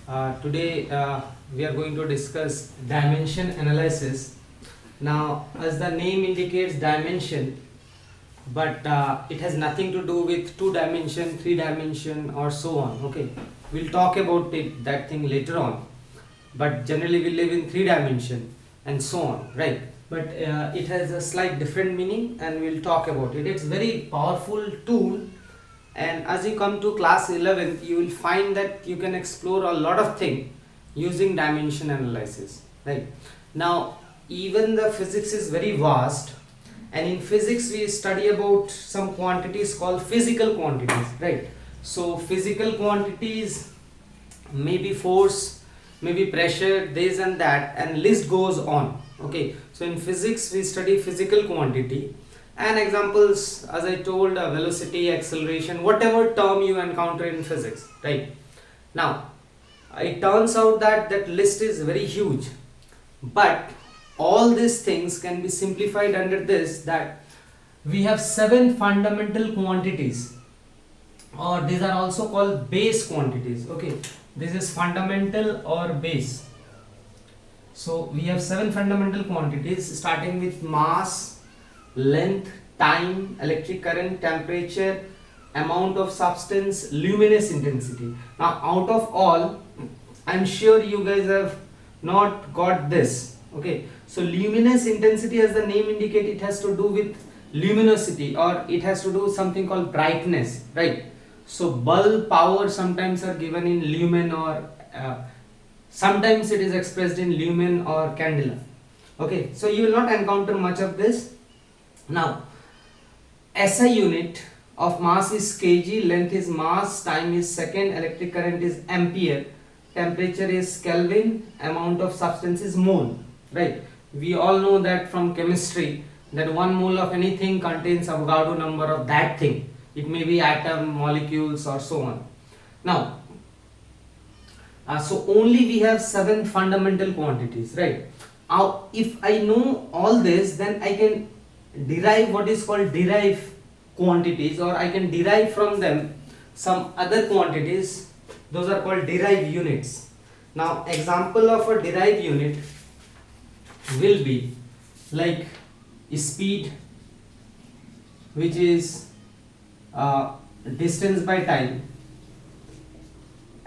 Today we are going to discuss dimension analysis. Now, as the name indicates, dimension, but it has nothing to do with two dimension, three dimension, or so on. Okay, we'll talk about that thing later on. But generally, we live in three dimension and so on, right? But it has a slight different meaning, and we'll talk about it. It's very powerful tool, and as you come to class 11th you will find that you can explore a lot of things using dimension analysis, right? Now, even the physics is very vast, and in physics we study about some quantities called physical quantities, right? So physical quantities may be force, maybe pressure, this and that, and list goes on. Okay, so in physics we study physical quantity, and examples, as I told, velocity, acceleration, whatever term you encounter in physics, right? Now, it turns out that that list is very huge, but all these things can be simplified under this, that we have 7 fundamental quantities, or these are also called base quantities. Okay, this is fundamental or base. So we have 7 fundamental quantities starting with mass, length, time, electric current, temperature, amount of substance, luminous intensity. Now, out of all, I'm sure you guys have not got this. Okay, so luminous intensity, as the name indicates, it has to do with luminosity, or it has to do with something called brightness, right? So bulb power sometimes are given in lumen, or sometimes it is expressed in lumen or candela. Okay, so you will not encounter much of this. Now, SI unit of mass is kg, length is mass, time is second, electric current is ampere, temperature is Kelvin, amount of substance is mole, right? We all know that from chemistry that 1 mole of anything contains Avogadro number of that thing. It may be atom, molecules, or so on. Now, so only we have 7 fundamental quantities, right? Now, if I know all this, then I can derive what is called derive quantities, or I can derive from them some other quantities. Those are called derive units. Now, example of a derive unit will be like speed, which is distance by time,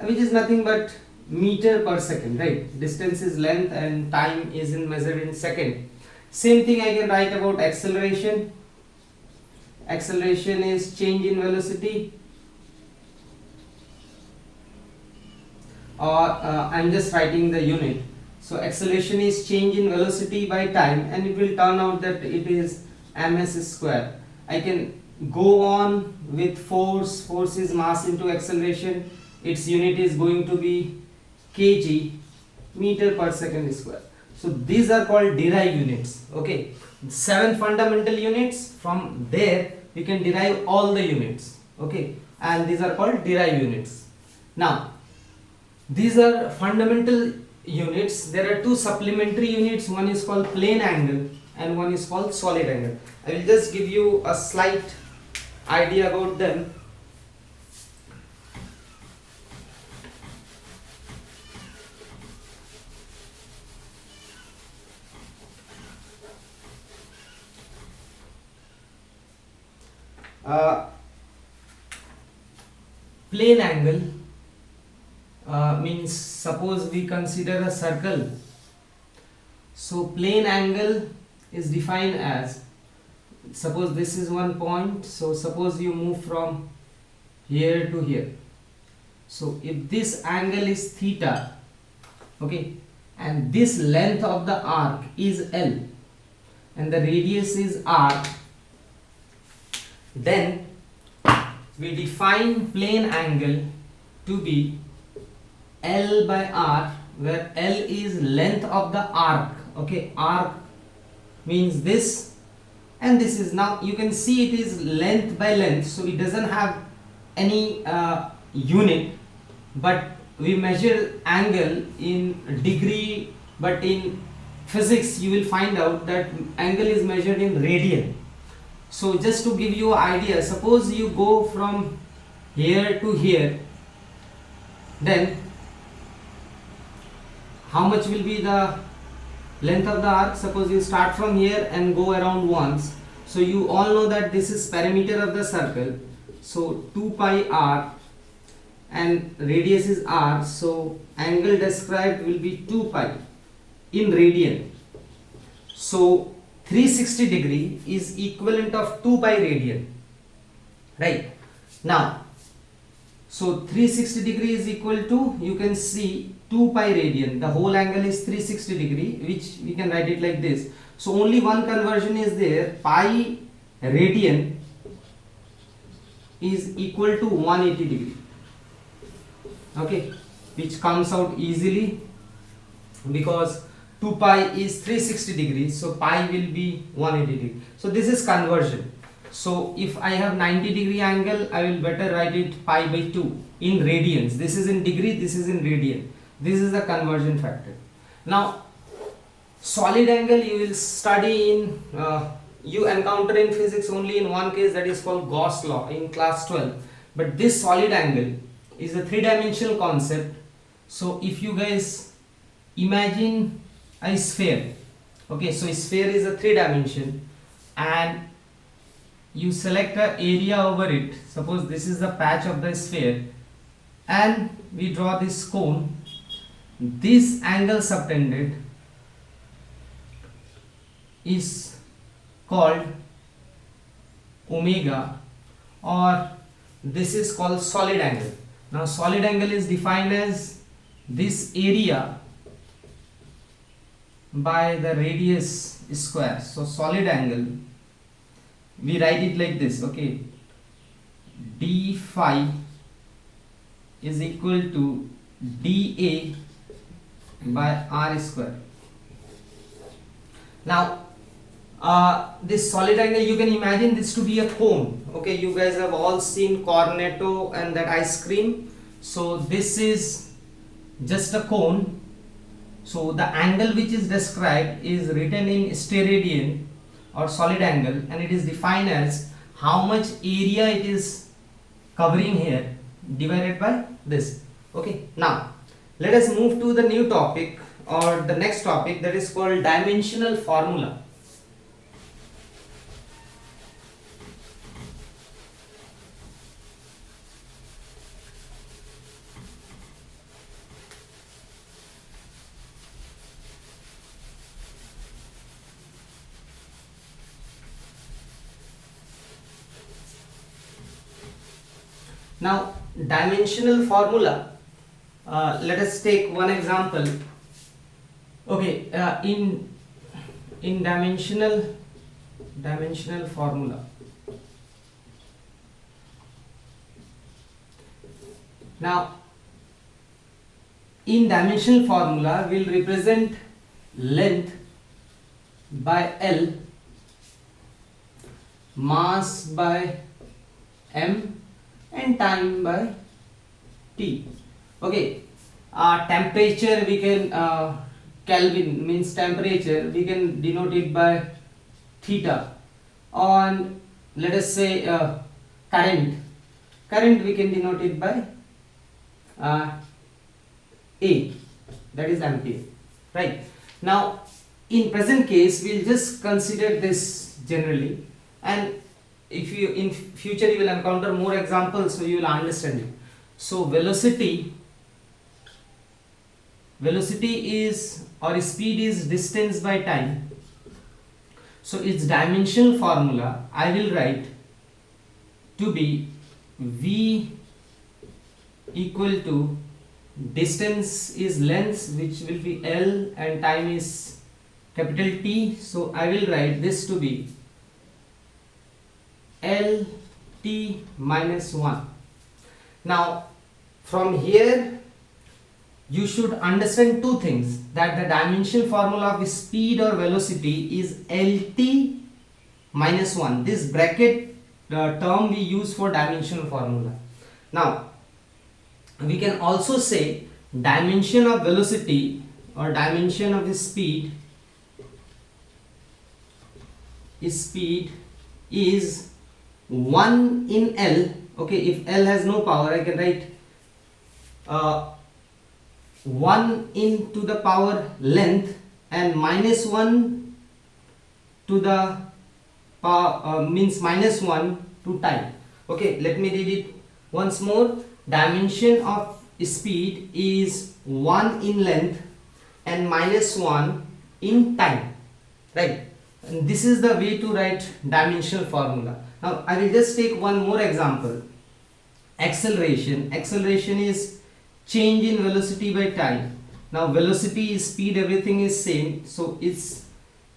which is nothing but meter per second, right? Distance is length and time is in measured in second. Same thing I can write about acceleration. Acceleration is change in velocity, or I'm just writing the unit. So acceleration is change in velocity by time, and it will turn out that it is ms square. I can go on with force. Force is mass into acceleration. Its unit is going to be kg, meter per second square. So these are called derive units. Okay, 7 fundamental units. From there you can derive all the units. Okay, and these are called derive units. Now, these are fundamental units. There are 2 supplementary units. One is called plane angle and one is called solid angle. I will just give you a slight idea about them. Plane angle means, suppose we consider a circle. So plane angle is defined as, suppose this is one point. So suppose you move from here to here. So if this angle is theta, okay, and this length of the arc is L and the radius is R, then we define plane angle to be L by R, where L is length of the arc. Okay, arc means this, and this is, now you can see it is length by length, so it doesn't have any unit, but we measure angle in degree, but in physics you will find out that angle is measured in radian. So just to give you an idea, suppose you go from here to here, then how much will be the length of the arc? Suppose you start from here and go around once. So you all know that this is perimeter of the circle. So 2 pi r and radius is r. So angle described will be 2 pi in radian. So 360 degree is equivalent of 2 pi radian. Right. Now, so 360 degree is equal to, you can see 2 pi radian. The whole angle is 360 degree, which we can write it like this. So only one conversion is there. Pi radian is equal to 180 degree. Okay, which comes out easily because 2 pi is 360 degrees. So pi will be 180 degree. So this is conversion. So if I have 90 degree angle, I will better write it pi by 2 in radians. This is in degree, this is in radian. This is the conversion factor. Now, solid angle you will study in, you encounter in physics only in one case, that is called Gauss law in class 12. But this solid angle is a three-dimensional concept. So if you guys imagine a sphere, okay, so a sphere is a 3 dimension and you select an area over it. Suppose this is the patch of the sphere and we draw this cone. This angle subtended is called omega, or this is called solid angle. Now solid angle is defined as this area by the radius square. So solid angle, we write it like this, okay, d phi is equal to dA by r square. Now this solid angle, you can imagine this to be a cone. Okay, you guys have all seen Cornetto and that ice cream. So this is just a cone. So the angle which is described is written in steradian or solid angle, and it is defined as how much area it is covering here divided by this. Okay, now let us move to the new topic or the next topic, that is called dimensional formula. Now dimensional formula, let us take one example. Okay, in dimensional formula, now in dimensional formula we'll represent length by L, mass by M, and time by T. Okay, temperature we can Kelvin means temperature, we can denote it by theta. On, let us say current we can denote it by A, that is ampere. Right. Now in present case we'll just consider this generally, and if you in future you will encounter more examples, so you will understand it. So velocity is, or speed is, distance by time. So its dimensional formula I will write to be v equal to, distance is length, which will be L, and time is capital T. So I will write this to be LT minus 1. Now from here you should understand two things, that the dimensional formula of speed or velocity is LT minus 1. This bracket term we use for dimensional formula. Now we can also say dimension of velocity or dimension of speed is 1 in L. Okay, if L has no power, I can write 1 into the power length and minus 1 to the power means minus 1 to time. Okay, let me read it once more. Dimension of speed is 1 in length and minus 1 in time, right? And this is the way to write dimensional formula. Now I will just take one more example. Acceleration is change in velocity by time. Now velocity is speed, everything is same, so its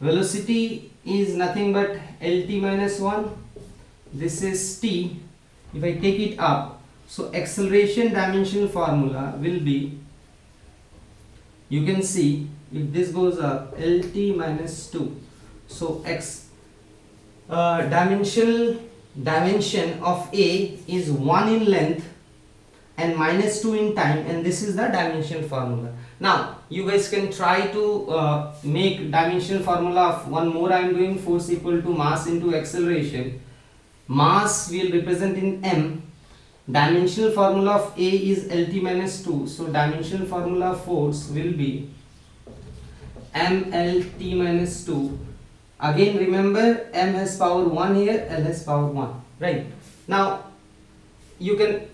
velocity is nothing but lt minus 1. This is t. If I take it up, so acceleration dimensional formula will be, you can see if this goes up, lt minus 2. So dimension of A is 1 in length and minus 2 in time, and this is the dimension formula. Now you guys can try to make dimensional formula of one more. I am doing force equal to mass into acceleration. Mass will represent in m. Dimensional formula of A is lt minus 2, so dimensional formula of force will be mlt minus 2. Again remember, m has power 1 here, l has power 1, right? Now you can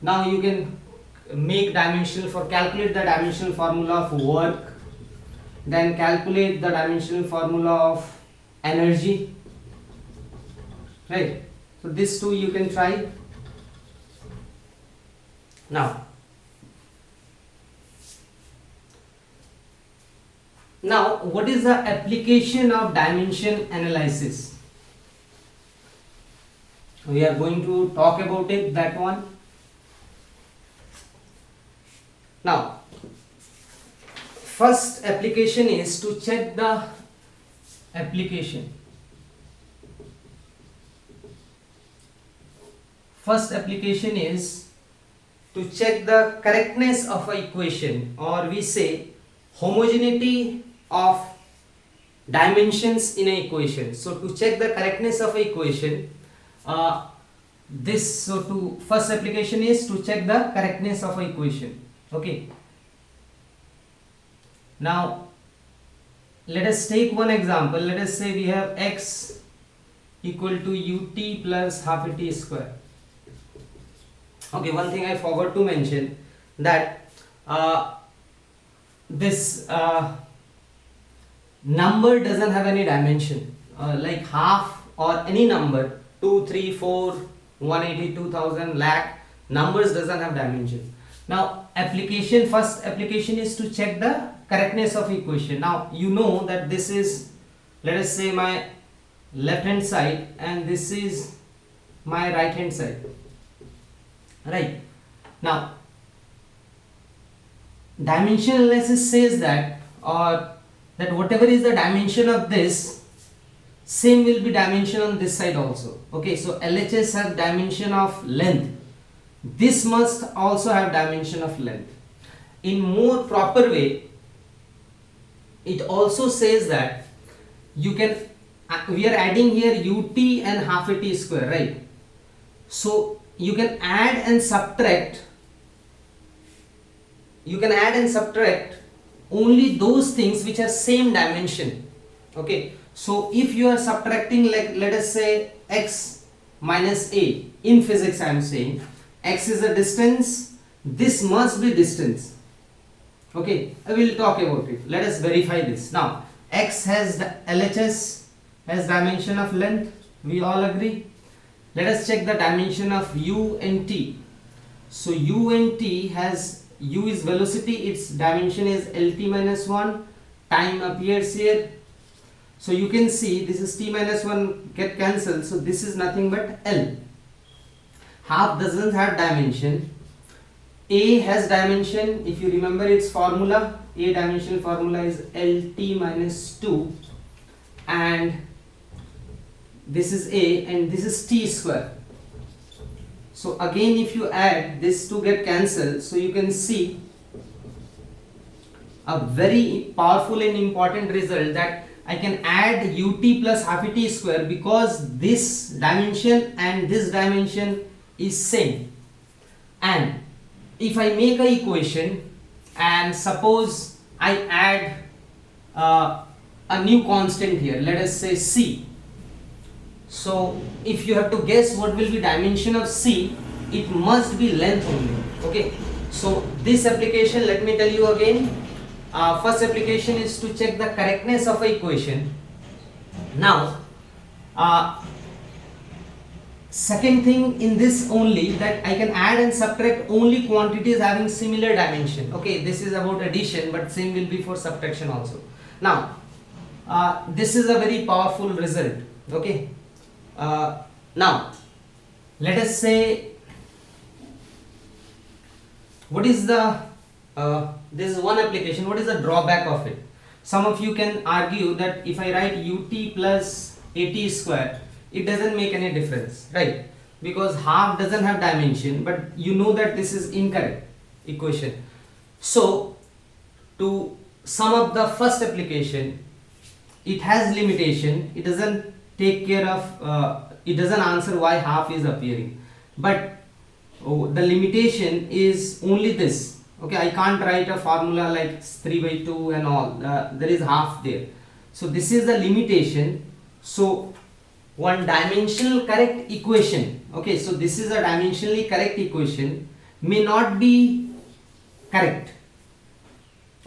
now you can make dimensional calculate the dimensional formula of work, then calculate the dimensional formula of energy, right? So these two you can try. Now what is the application of dimension analysis? We are going to talk about it, that one. Now first application is to check the application. First application is to check the correctness of an equation, or we say homogeneity of dimensions in an equation. So to check the correctness of an equation, first application is to check the correctness of an equation. Okay. Now let us take one example. Let us say we have x equal to ut plus half a t square. Okay, one thing I forgot to mention, that this number doesn't have any dimension, like half or any number, 2, 3, 4, 180, 2000, lakh, numbers doesn't have dimension. Now first application is to check the correctness of equation. Now you know that this is, let us say, my left hand side and this is my right hand side, right? Now dimension analysis says that, or that whatever is the dimension of this, same will be dimension on this side also. Okay, so LHS has dimension of length, this must also have dimension of length. In more proper way, it also says that you can, we are adding here ut and half a t square, right? So you can add and subtract, only those things which are same dimension. Okay, so if you are subtracting, like let us say x minus a, in physics I am saying x is a distance, this must be distance. Okay, I will talk about it. Let us verify this. Now x has the LHS has dimension of length, we all agree. Let us check the dimension of u and t. So u and t has, u is velocity, its dimension is lt minus 1, time appears here. So you can see this is t minus 1 get cancelled, so this is nothing but L. Half doesn't have dimension. A has dimension, if you remember its formula, A dimensional formula is LT minus 2, and this is A and this is T square. So again if you add, this two get cancelled, so you can see a very powerful and important result, that I can add ut plus half a t square because this dimension and this dimension is same, and if I make a equation and suppose I add a new constant here, let us say c. So if you have to guess what will be dimension of c, it must be length only. Okay, so this application, let me tell you again, first application is to check the correctness of a equation. Now second thing in this only, that I can add and subtract only quantities having similar dimension. Okay, this is about addition, but same will be for subtraction also. Now this is a very powerful result. Okay, now let us say, what is the this is one application, what is the drawback of it? Some of you can argue that if I write ut plus at square, it doesn't make any difference, right? Because half doesn't have dimension, but you know that this is incorrect equation. So to sum up the first application, it has limitation, it doesn't take care of it doesn't answer why half is appearing, but the limitation is only this. Okay, I can't write a formula like 3/2 and all, there is half there. So this is the limitation. So one dimensional correct equation, okay, so this is a dimensionally correct equation, may not be correct.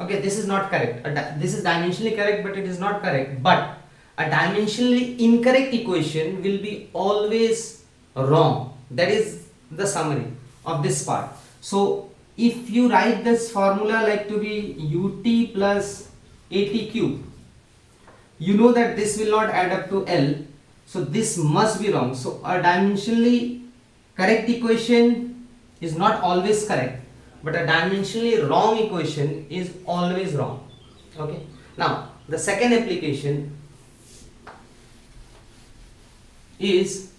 Okay, this is not correct. This is dimensionally correct, but it is not correct. But a dimensionally incorrect equation will be always wrong. That is the summary of this part. So if you write this formula like to be ut plus at cube, you know that this will not add up to L, so this must be wrong. So a dimensionally correct equation is not always correct, but a dimensionally wrong equation is always wrong. Okay, now the second application is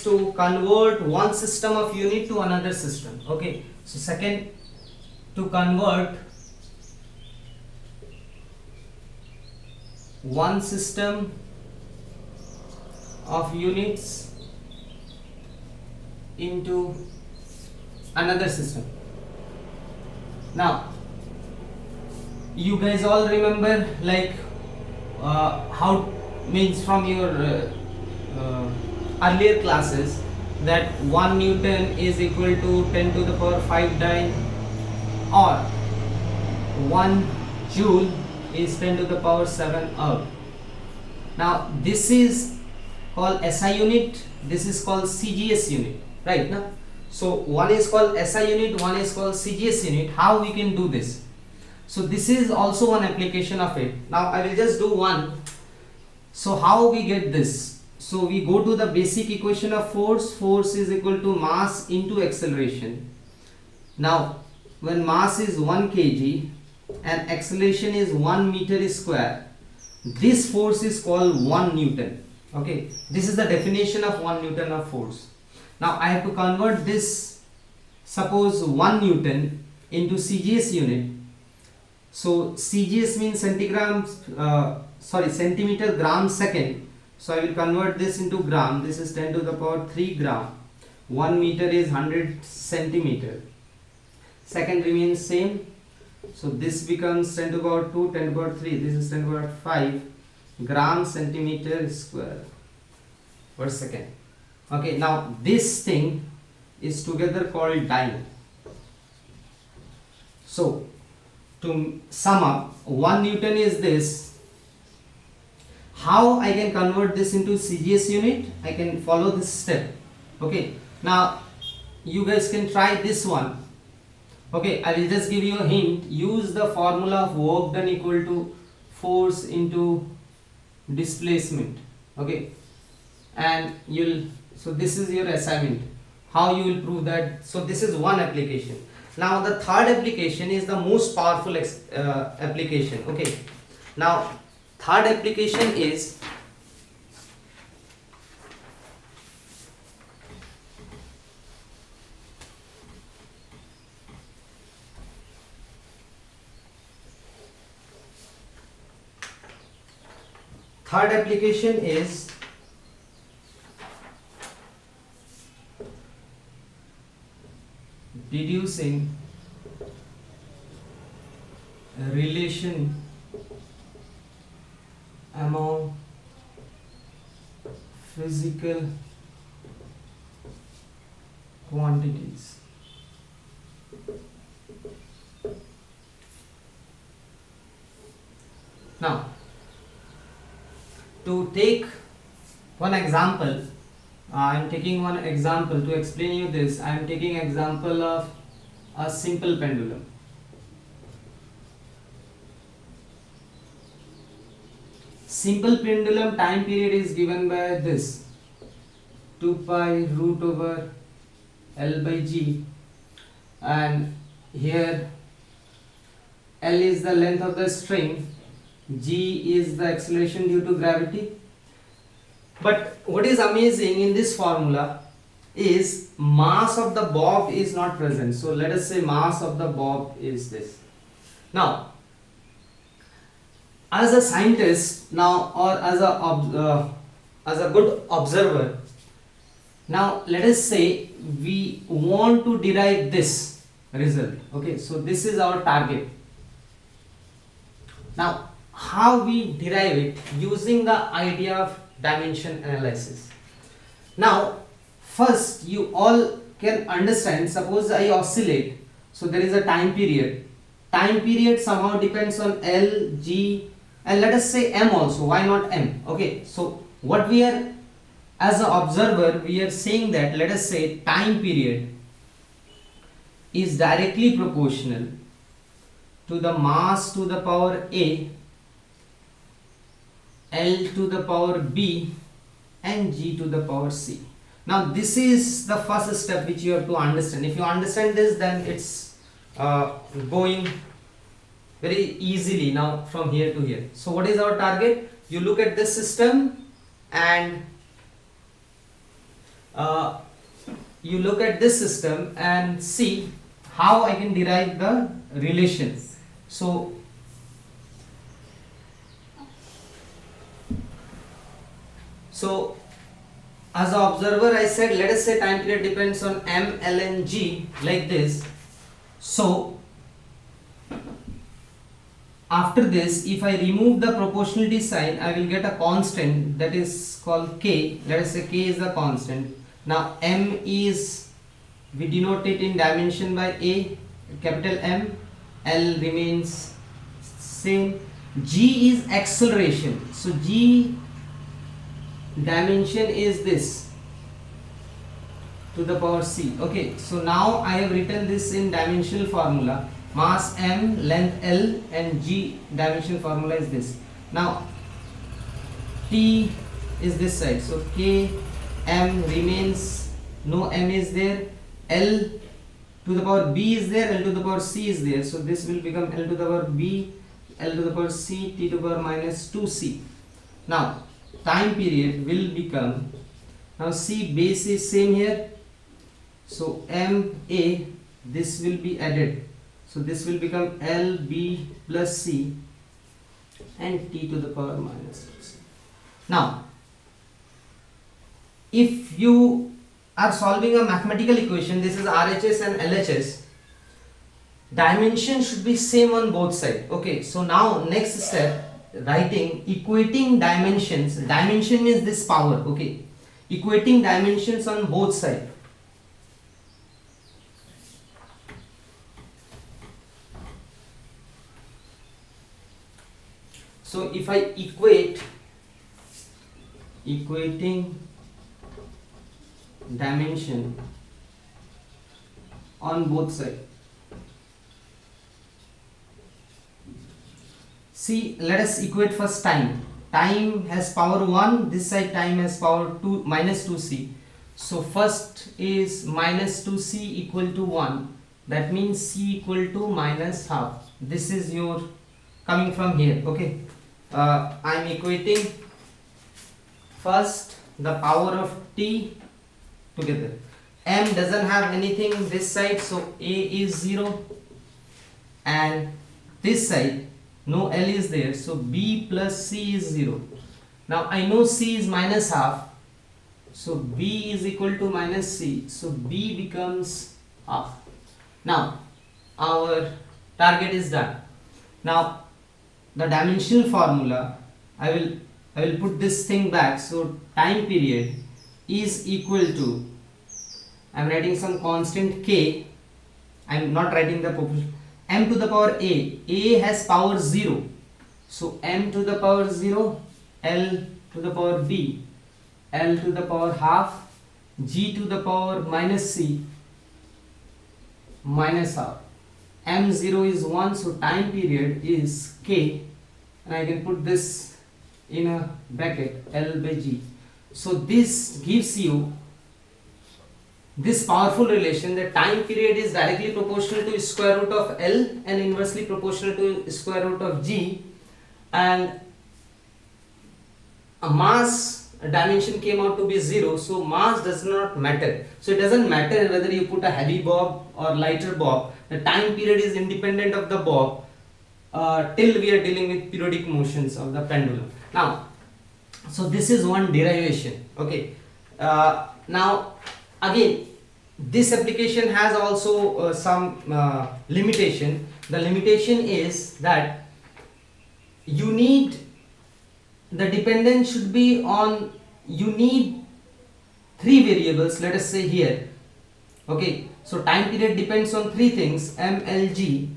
to convert one system of unit to another system. Okay, so second, to convert one system of units into another system. Now you guys all remember, like how means from your earlier classes, that 1 Newton is equal to 10 to the power 5 dyne, or 1 joule is 10 to the power 7 earth. Now this is called SI unit, this is called CGS unit, right? Now, so one is called SI unit, one is called CGS unit. How we can do this? So this is also one application of it. Now I will just do one. So how we get this? So we go to the basic equation of force. Force is equal to mass into acceleration. Now when mass is 1 kg and acceleration is 1 meter square, this force is called 1 Newton. Okay, this is the definition of 1 Newton of force. Now I have to convert this, suppose 1 Newton into CGS unit. So CGS means centimeter gram second. So I will convert this into gram. This is 10 to the power 3 gram. 1 meter is 100 centimeter. Second remains same. So this becomes 10 to the power 2, 10 to the power 3. This is 10 to the power 5 gram centimeter square per second. Okay, now this thing is together called dyne. So to sum up, 1 Newton is this. How I can convert this into CGS unit? I can follow this step. Okay, now you guys can try this one. Okay, I will just give you a hint. Use the formula of work done equal to force into displacement. Okay, and you'll, so this is your assignment, how you will prove that. So this is one application. Now the third application is the most powerful application. Okay, now third application is third application is deducing a relation among physical quantities. Now, to take one example, I am taking one example to explain you this. I am taking example of a simple pendulum. Simple pendulum time period is given by this 2 pi root over L by G, and here L is the length of the string, G is the acceleration due to gravity. But what is amazing in this formula is mass of the bob is not present. So let us say mass of the bob is this. Now, as a scientist now, or as a good observer, now let us say we want to derive this result. Okay, so this is our target. Now, how we derive it? Using the idea of dimension analysis. Now, first you all can understand, suppose I oscillate, so there is a time period. Time period somehow depends on L, G, and let us say M also. Why not M? Okay, so what we are, as an observer, we are saying that, let us say time period is directly proportional to the mass to the power A, L to the power B, and G to the power C. Now this is the first step which you have to understand. If you understand this, then it's going very easily now from here to here. So what is our target? You look at this system and see how I can derive the relation. So as an observer, I said, let us say time period depends on M, L and G like this. So after this, if I remove the proportionality sign, I will get a constant that is called K. Let us say K is the constant. Now M is, we denote it in dimension by A, capital M. L remains same. G is acceleration. So G dimension is this to the power C. Okay, so now I have written this in dimensional formula. Mass M, length L, and G dimensional formula is this. Now T is this side, so K, M remains, no M is there, L to the power B is there, L to the power C is there, so this will become L to the power B, L to the power C, T to the power minus 2C. Now time period will become, now C base is same here, so M A, this will be added, so this will become L B plus C and T to the power minus 2C. Now if you are solving a mathematical equation, this is RHS and LHS, dimension should be same on both sides. Okay, so now next step, writing equating dimensions. Dimension is this power. Okay, equating dimensions on both sides. So if I equating dimension on both sides. See, let us equate first time. Time has power 1, this side time has power 2 minus 2c. So first is minus 2c equal to 1. That means c equal to minus half. This is your coming from here. Okay, I am equating first the power of t together. M doesn't have anything this side, so A is 0, and this side no L is there, so B plus C is 0. Now I know C is minus half, so B is equal to minus C, so B becomes half. Now our target is done. Now the dimensional formula, I will put this thing back. So time period is equal to, I am writing some constant K, I am not writing the proportion, m to the power a has power 0, so m to the power 0, L to the power b, L to the power half, G to the power minus C minus half. M0 is 1, so time period is K, and I can put this in a bracket, L by G. So this gives you this powerful relation that time period is directly proportional to square root of L and inversely proportional to square root of G, and a mass dimension came out to be 0, so mass does not matter. So it doesn't matter whether you put a heavy bob or lighter bob, the time period is independent of the bob till we are dealing with periodic motions of the pendulum. Now, so this is one derivation. Okay. Now again, this application has also some limitation. The limitation is that you need, the dependence should be on, you need 3 variables, let us say here. Okay, so time period depends on 3 things, M, L, G.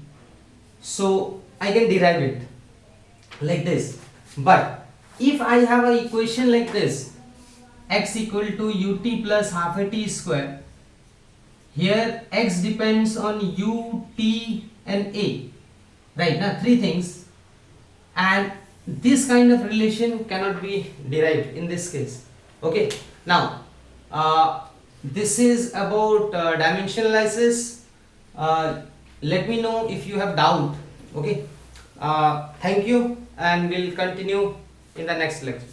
So I can derive it like this. But if I have an equation like this, x equal to ut plus half a t square, here x depends on u, t and a, right? Now 3 things, and this kind of relation cannot be derived in this case. Okay, now this is about dimension analysis. Let me know if you have doubt. Okay, thank you, and we'll continue in the next lecture.